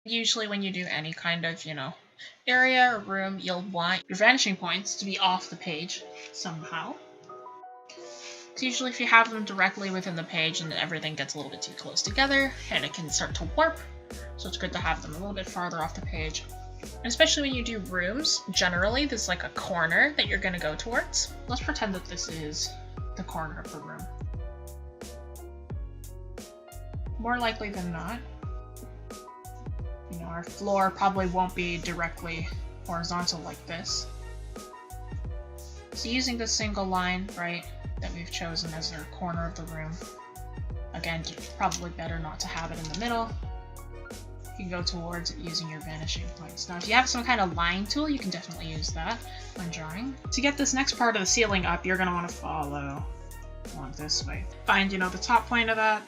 Usually when you do any kind of, area or room, you'll want your vanishing points to be off the page somehow. So usually if you have them directly within the page, and everything gets a little bit too close together and it can start to warp. So it's good to have them a little bit farther off the page. And especially when you do rooms, generally there's like a corner that you're going to go towards. Let's pretend that this is the corner of the room. More likely than not, our floor probably won't be directly horizontal like this. So using this single line, right, that we've chosen as our corner of the room, again, it's probably better not to have it in the middle. You can go towards it using your vanishing points. Now, if you have some kind of line tool, you can definitely use that when drawing. To get this next part of the ceiling up, you're going to want to follow along this way. Find, the top point of that.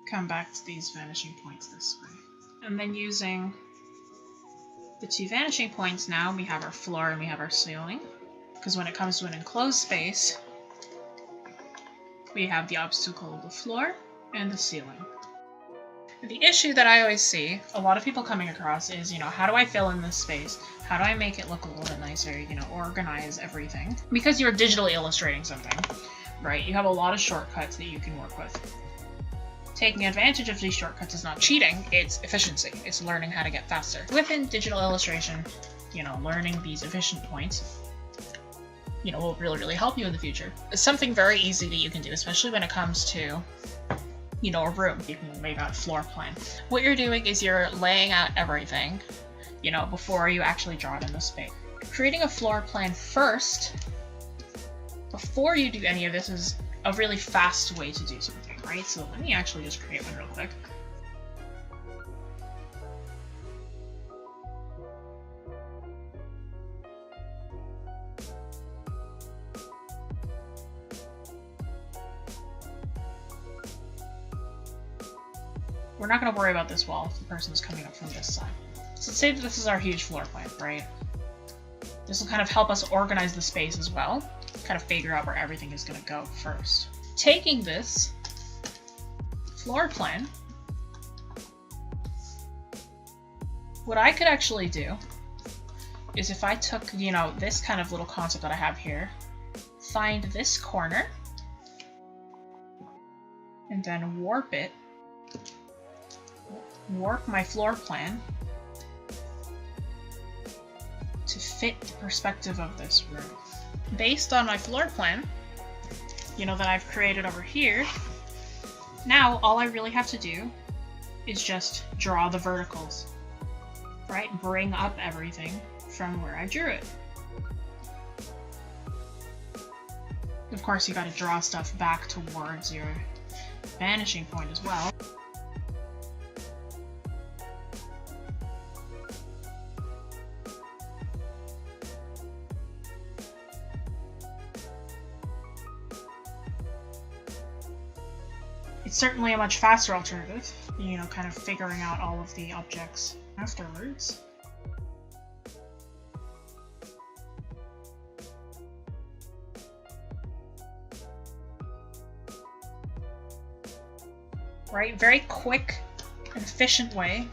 Come back to these vanishing points this way. And then using the two vanishing points now, we have our floor and we have our ceiling. Because when it comes to an enclosed space, we have the obstacle of the floor and the ceiling. The issue that I always see a lot of people coming across is, how do I fill in this space? How do I make it look a little bit nicer, organize everything? Because you're digitally illustrating something, right? You have a lot of shortcuts that you can work with. Taking advantage of these shortcuts is not cheating, it's efficiency. It's learning how to get faster. Within digital illustration, learning these efficient points, will really, really help you in the future. It's something very easy that you can do, especially when it comes to a room. You can make out a floor plan. What you're doing is you're laying out everything, before you actually draw it in the space. Creating a floor plan first, before you do any of this, is a really fast way to do something, right? So let me actually just create one real quick. We're not going to worry about this wall if the person's coming up from this side. So let's say that this is our huge floor plan, right? This will kind of help us organize the space as well, kind of figure out where everything is going to go first. Taking this floor plan, what I could actually do is if I took, this kind of little concept that I have here, find this corner, and then warp my floor plan to fit the perspective of this room. Based on my floor plan, that I've created over here, now all I really have to do is just draw the verticals, right? Bring up everything from where I drew it. Of course, you gotta draw stuff back towards your vanishing point as well. It's certainly a much faster alternative, kind of figuring out all of the objects afterwards. Right? Very quick and efficient way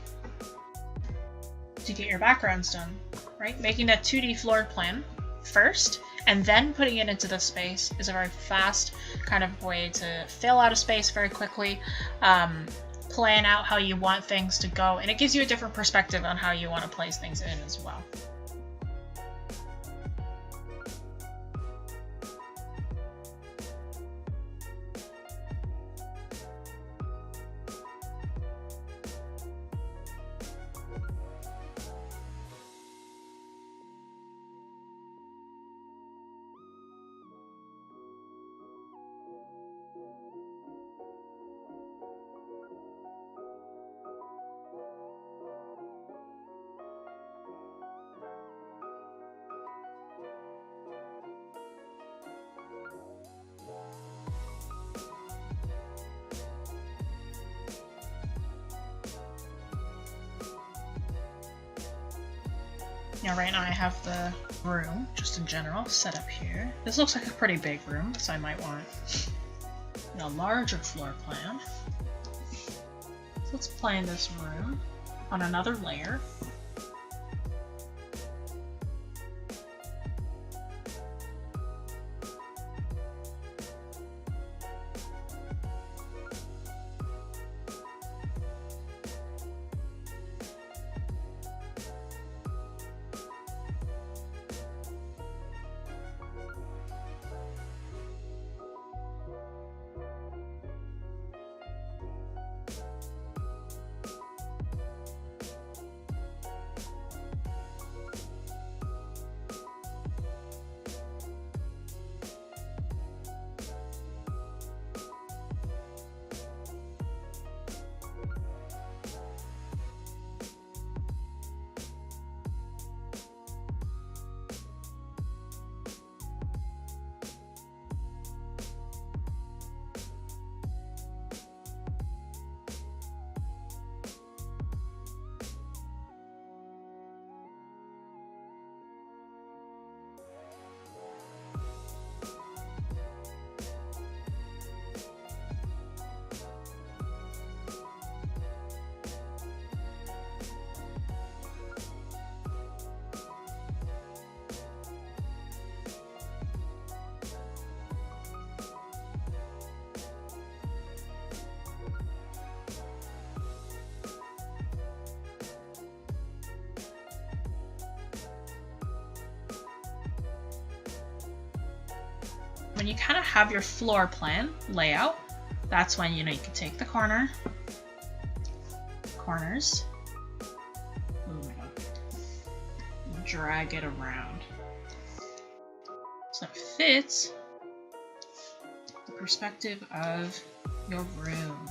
to get your backgrounds done, right? Making that 2D floor plan first, and then putting it into the space is a very fast kind of way to fill out a space very quickly, plan out how you want things to go, and it gives you a different perspective on how you want to place things in as well. Now right now I have the room, just in general, set up here. This looks like a pretty big room, so I might want a larger floor plan. let's plan this room on another layer. When you kind of have your floor plan layout, that's when, you know, you can take the corners, oh my god, and drag it around so it fits the perspective of your room.